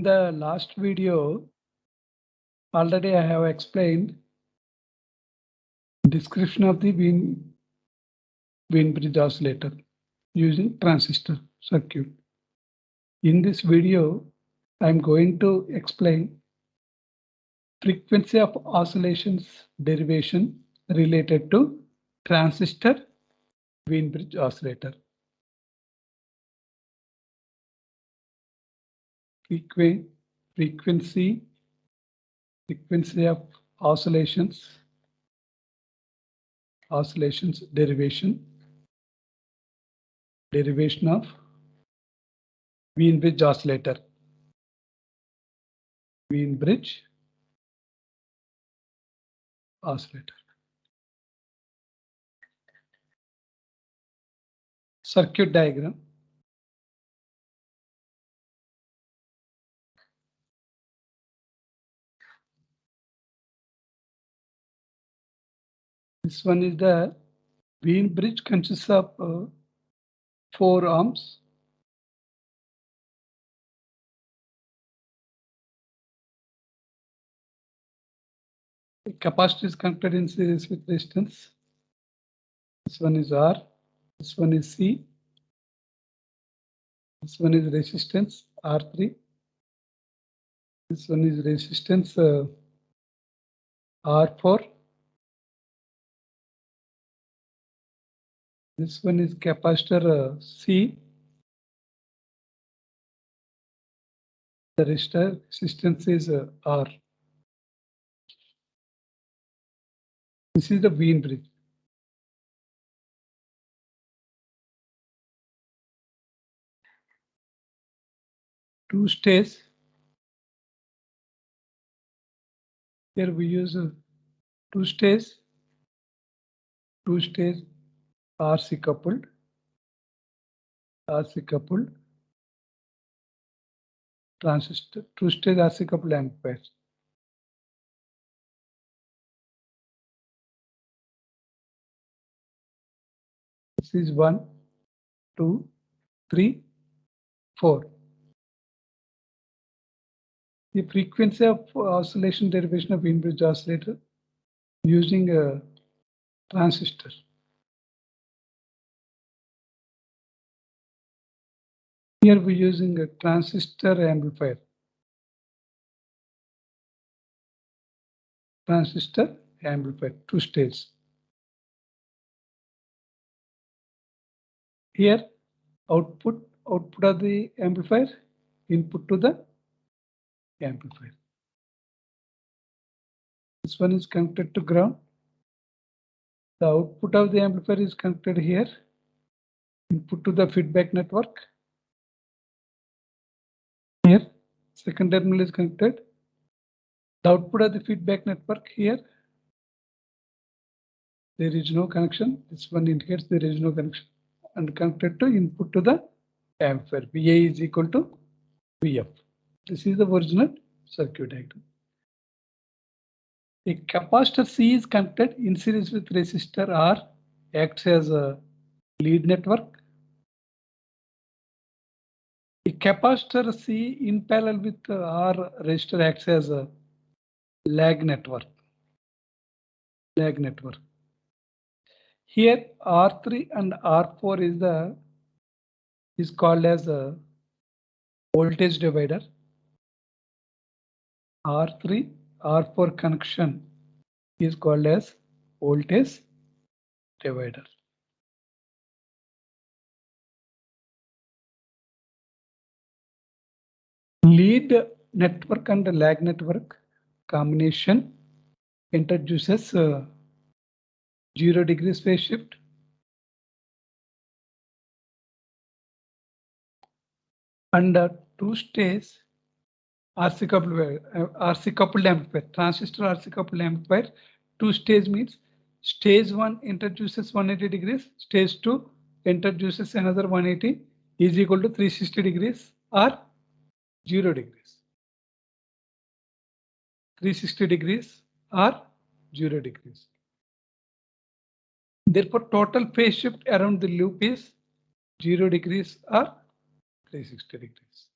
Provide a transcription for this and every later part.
The last video, already I have explained description of the Wien-Bridge oscillator using transistor circuit. In this video, I am going to explain frequency of oscillations derivation related to transistor Wien-Bridge oscillator. Frequency of oscillations derivation of Wien-Bridge oscillator. Wien-Bridge oscillator. Circuit diagram. This one is the Wien-Bridge consists of 4 ohms. The capacitor is connected in series with resistance. This one is R. This one is C. This one is resistance R3. This one is resistance R4. This one is capacitor C. The resistance is R. This is the Wien-Bridge. Two-stage. Here we use two-stage RC coupled transistor, two-stage RC coupled amplifiers. This is 1, 2, 3, 4. The frequency of oscillation derivation of Wien-Bridge oscillator using a transistor. Here we're using a transistor amplifier. Transistor amplifier, 2 stages. Here output of the amplifier, input to the amplifier. This one is connected to ground. The output of the amplifier is connected here. Input to the feedback network. Here, second terminal is connected. The output of the feedback network here. There is no connection. This one indicates there is no connection. And connected to input to the amplifier. VA is equal to VF. This is the original circuit diagram. A capacitor C is connected in series with resistor R, acts as a lead network. A capacitor C in parallel with R resistor acts as a lag network. Here R3 and R4 is called as a voltage divider. R3 R4 connection is called as voltage divider. Lead network and lag network combination introduces 0 degree phase shift. And two-stage RC coupled amplifier, transistor RC coupled amplifier. Two-stage means stage 1 introduces 180 degrees, stage 2 introduces another 180 is equal to 360 degrees or 0 degrees. 360 degrees or 0 degrees. Therefore, total phase shift around the loop is 0 degrees or 360 degrees.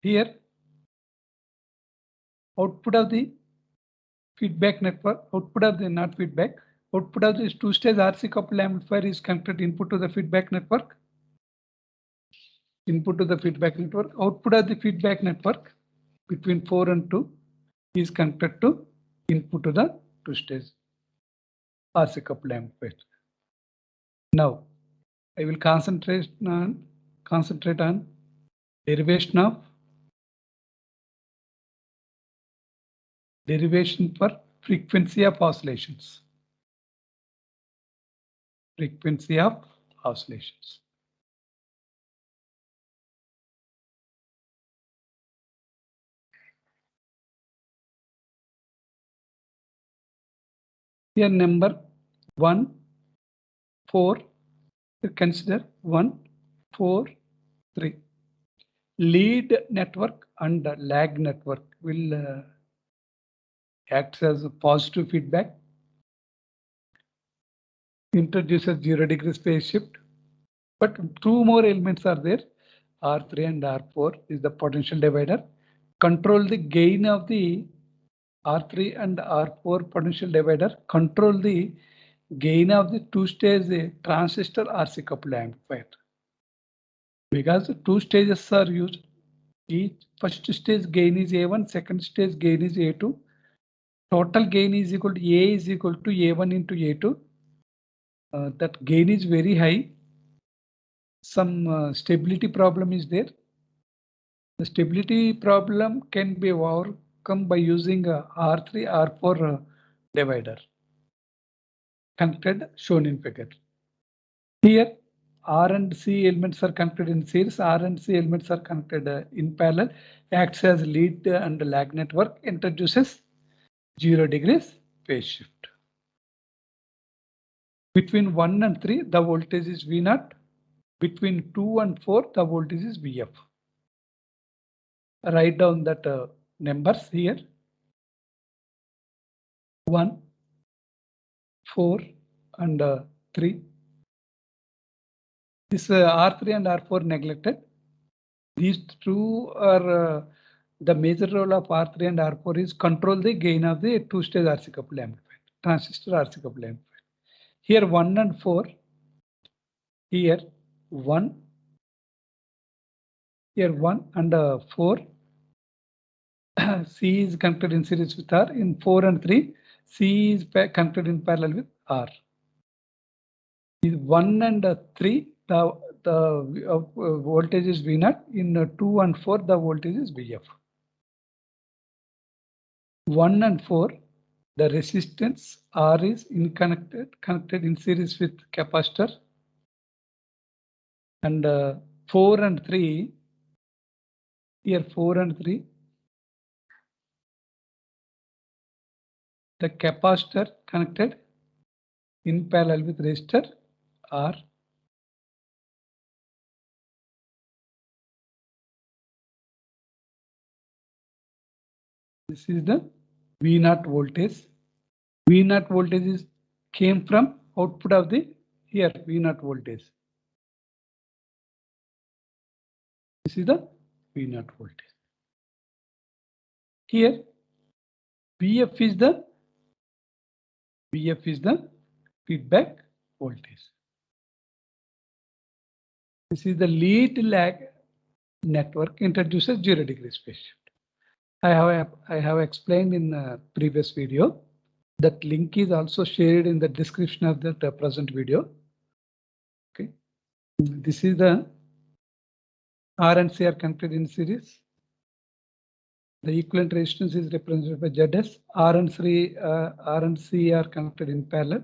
here output of the feedback network, output of the not feedback, output of this two-stage RC coupled amplifier is connected input to the feedback network. Input to the feedback network, output of the feedback network between 4 and 2 is connected to input to the two-stage RC coupled amplifier. Now I will concentrate on derivation for frequency of oscillations. Frequency of oscillations. Here number 1, 4. Consider 1, 4, 3. Lead network and lag network will act as a positive feedback. Introduces 0 degrees phase shift. But two more elements are there. R3 and R4 is the potential divider. Control the gain of the R3 and R4 potential divider. Control the gain of the two-stage transistor RC coupled amplifier. Because two stages are used. Each first stage gain is A1, second stage gain is A2. Total gain is equal to A is equal to A1 into A2. That gain is very high. Some stability problem is there. The stability problem can be overcome by using a R3, R4 divider connected shown in figure. Here R and C elements are connected in series. R and C elements are connected in parallel. Acts as lead and lag network. Introduces 0 degrees phase shift. Between 1 and 3, the voltage is V0. Between 2 and 4, the voltage is Vf. Write down that numbers here. 1, 4, and 3. This R3 and R4 neglected. These two are the major role of R3 and R4 is control the gain of the two-stage RC coupled amplifier, transistor RC coupled amplifier. Here 1 and 4. Here 1. Here 1 and 4. C is connected in series with R. In 4 and 3, C is connected in parallel with R. In 1 and 3, the voltage is V0. In 2 and 4, the voltage is Vf. 1 and 4, the resistance R is connected in series with capacitor. And 4 and 3, here 4 and 3, the capacitor connected in parallel with resistor R. This is the V0 voltage. V0 voltage came from output of the here V0 voltage. This is the V0 voltage. Here Vf is the feedback voltage. This is the lead lag network introduces 0 degrees phase shift. I have explained in the previous video. That link is also shared in the description of the present video. Okay, this is the R and C are connected in series. The equivalent resistance is represented by ZS. R and C are connected in parallel.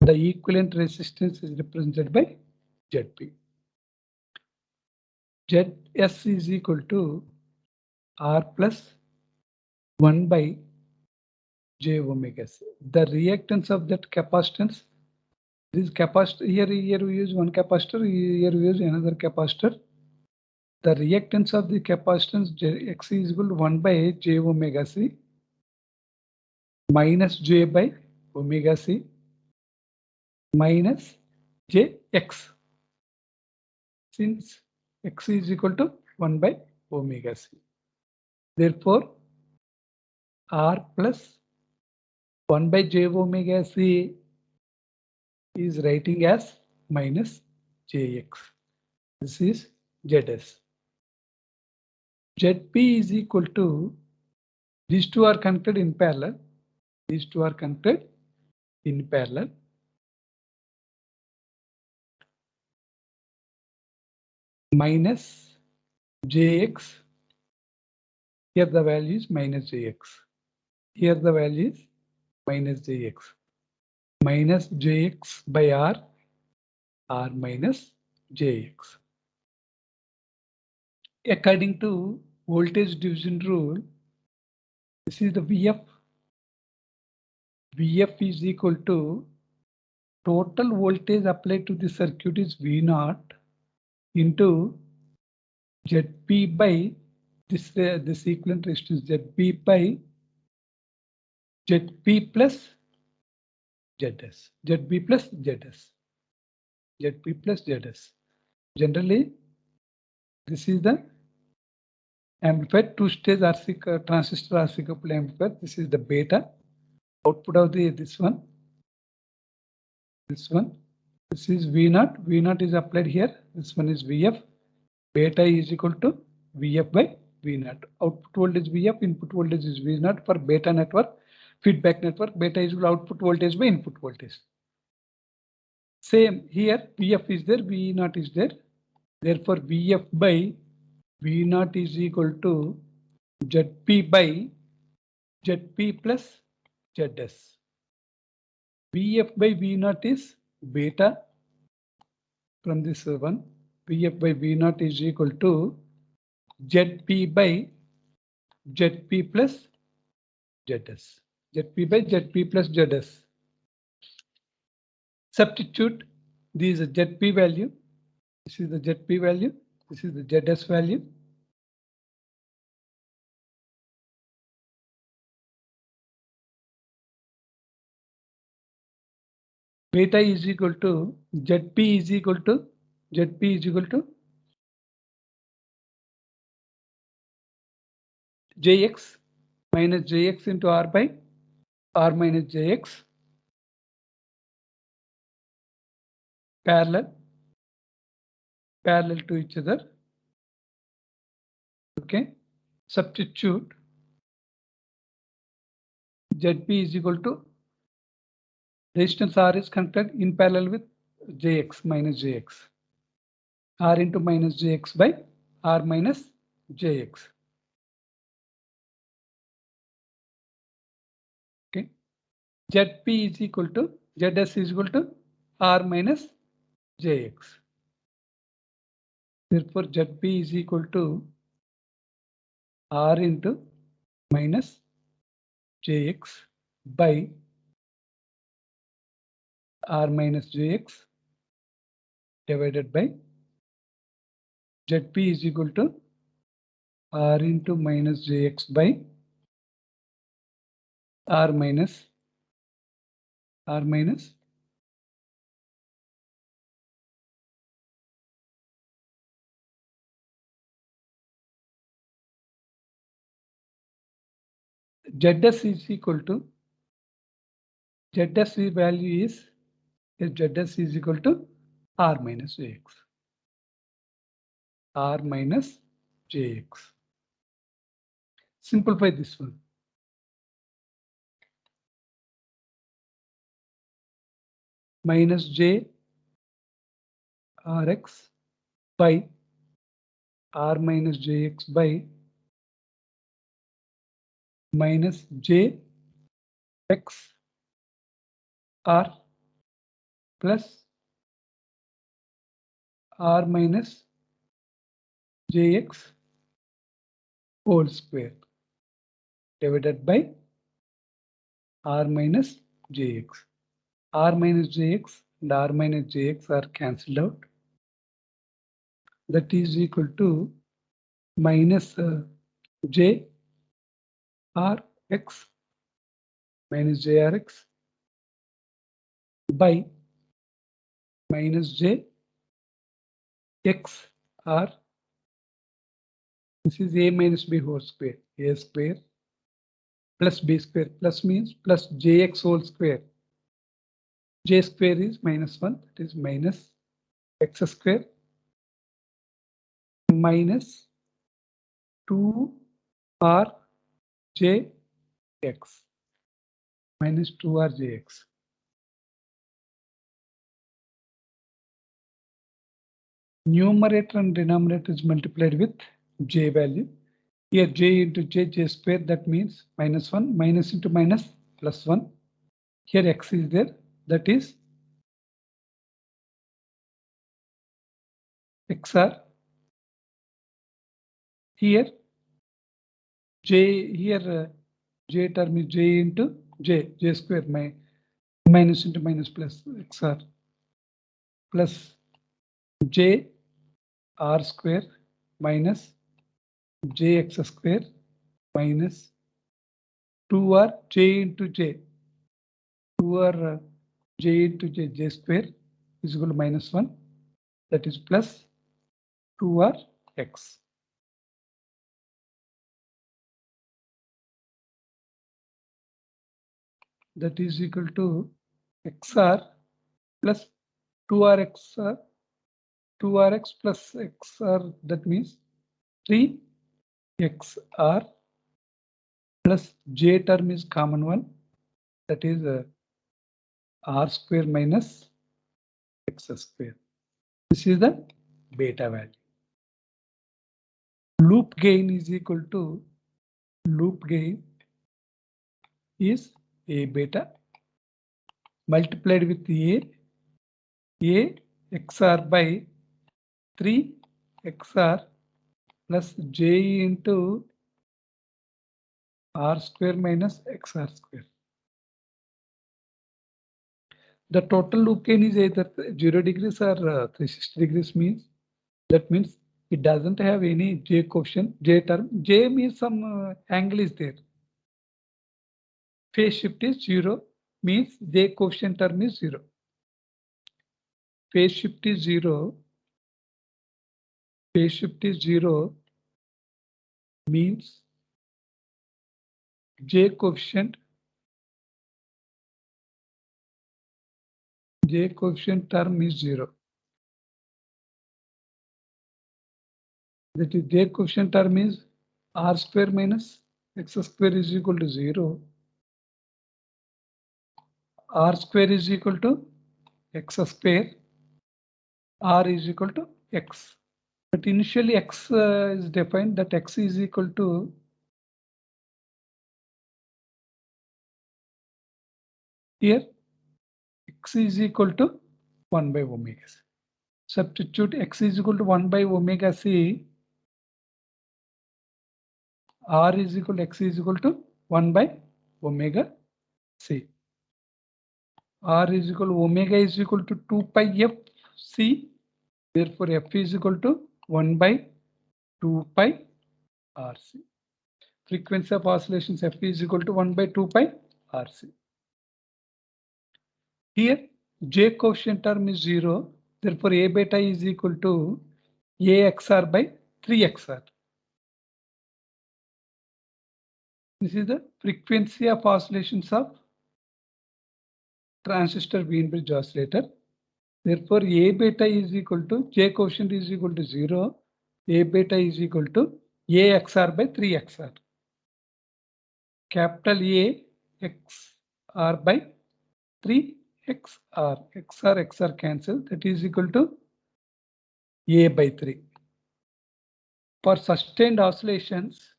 The equivalent resistance is represented by ZP. ZS is equal to R plus 1 by J omega C. The reactance of that capacitance, this capacitor here we use one capacitor, here we use another capacitor. The reactance of the capacitance X is equal to 1 by J omega C minus J by omega C minus Jx. Since X is equal to 1 by omega c. Therefore, r plus 1 by j omega c is writing as minus jx. This is Zs. Zp is equal to, these two are connected in parallel. These two are connected in parallel. Minus jx. Here the value is minus jx. Here the value is minus jx. Minus jx by r minus jx. According to voltage division rule, this is the Vf. Vf is equal to total voltage applied to the circuit is V0 into Zp by this equivalent resistance Zp by Zp plus Zs. Zp plus Zs. Zp plus Zs. Generally, this is the amplifier, two-stage RC transistor RC coupled amplifier. This is the beta. Output of this one. This one. This is V0. V0 is applied here. This one is Vf. Beta is equal to Vf by V0. Output voltage Vf, input voltage is V0 for beta network. Feedback network, beta is equal to output voltage by input voltage. Same here, Vf is there, V0 is there. Therefore, Vf by V0 is equal to Zp by Zp plus Zs. Vf by V0 is beta from this one. Vf by V0 is equal to Zp by Zp plus Zs. Zp by Zp plus Zs. Substitute these Zp value. This is the Zp value. This is the Zs value. Beta is equal to Zp is equal to Jx minus Jx into R by R minus Jx parallel to each other. Okay. Substitute Zp is equal to resistance R is connected in parallel with Jx minus Jx. R into minus Jx by R minus Jx. Okay. Zp is equal to Zs is equal to R minus Jx. Therefore, Zp is equal to R into minus Jx by R minus Jx divided by Zp is equal to R into minus Jx by R minus Zs is equal to Zs value is Zs is equal to R minus Jx. R minus Jx. Simplify this one. Minus J Rx by R minus Jx by minus J X R plus R minus Jx whole square divided by R minus Jx. R minus Jx and R minus Jx are cancelled out. That is equal to minus J Rx minus JRx by minus J X R This is a minus b whole square. A square plus b square. Plus means plus jx whole square. J square is -1. That is minus x square minus 2rjx minus 2rjx. Numerator and denominator is multiplied with j value. Here j into j square, that means -1, minus into minus plus 1. Here x is there, that is xr. Here j, here j term is j into j square, minus into minus plus xr plus j r square minus jx square minus 2r j into j. 2r j into j square is equal to -1. That is plus 2r x. That is equal to xr plus 2rx, 2rx plus xr. That means 3xr plus j term is common one. That is r square minus x square. This is the beta value. Loop gain is equal to, loop gain is a beta multiplied with a xr by 3 xr plus j into r square minus xr square. The total loop gain is either 0 degrees or 360 degrees means. That means it doesn't have any j coefficient, j term. J means some angle is there. Phase shift is 0 means j coefficient term is 0. Phase shift is 0. Phase shift is 0 means j coefficient term is 0. That is j coefficient term is r square minus x square is equal to 0. R square is equal to x square. R is equal to x. But initially x is defined that x is equal to here x is equal to 1 by omega c. Substitute x is equal to 1 by omega c. R is equal to x is equal to 1 by omega c. R is equal to omega is equal to 2 pi f c. Therefore f is equal to 1 by 2 pi rc. Frequency of oscillations f is equal to 1 by 2 pi rc. Here j coefficient term is 0. Therefore a beta is equal to axr by 3xr. This is the frequency of oscillations of transistor Wien bridge oscillator. Therefore a beta is equal to j coefficient is equal to 0. A beta is equal to axr by 3xr. Capital A xr by 3xr. xr cancel. That is equal to a by 3. For sustained oscillations,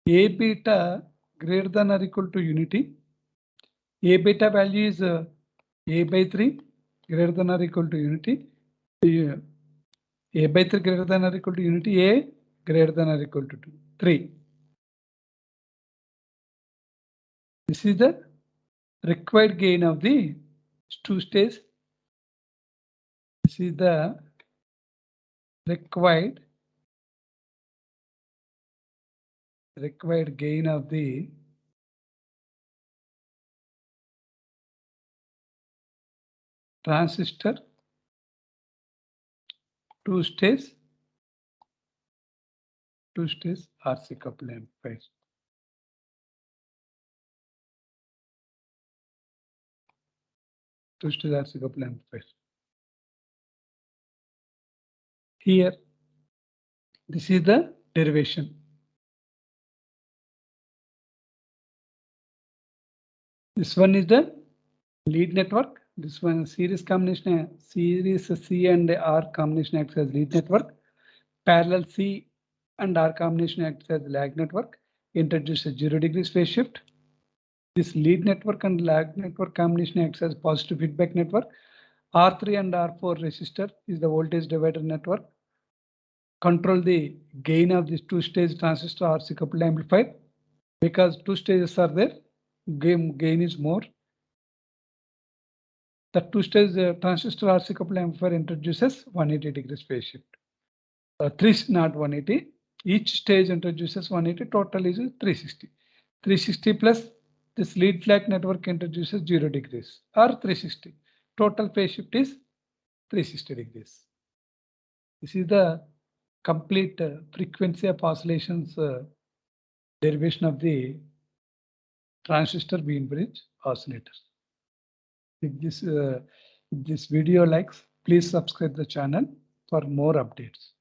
a beta greater than or equal to unity. A beta value is a by 3 greater than or equal to unity. A by 3 greater than or equal to unity. A greater than or equal to 3. This is the required gain of the two-stage. This is the required gain of the transistor, two-stage RC coupled amplifier. Two-stage RC coupled amplifier. Here, this is the derivation. This one is the lead network. This one series combination, series C and R combination acts as lead network. Parallel C and R combination acts as lag network. Introduces 0 degrees phase shift. This lead network and lag network combination acts as positive feedback network. R3 and R4 resistor is the voltage divider network. Control the gain of this two-stage transistor RC coupled amplifier. Because two stages are there, gain is more. The two-stage transistor RC coupled amplifier introduces 180 degrees phase shift. Three, not 180. Each stage introduces 180. Total is 360. 360 plus this lead flag network introduces 0 degrees or 360. Total phase shift is 360 degrees. This is the complete frequency of oscillations derivation of the transistor Wien bridge oscillators. If this video likes, please subscribe the channel for more updates.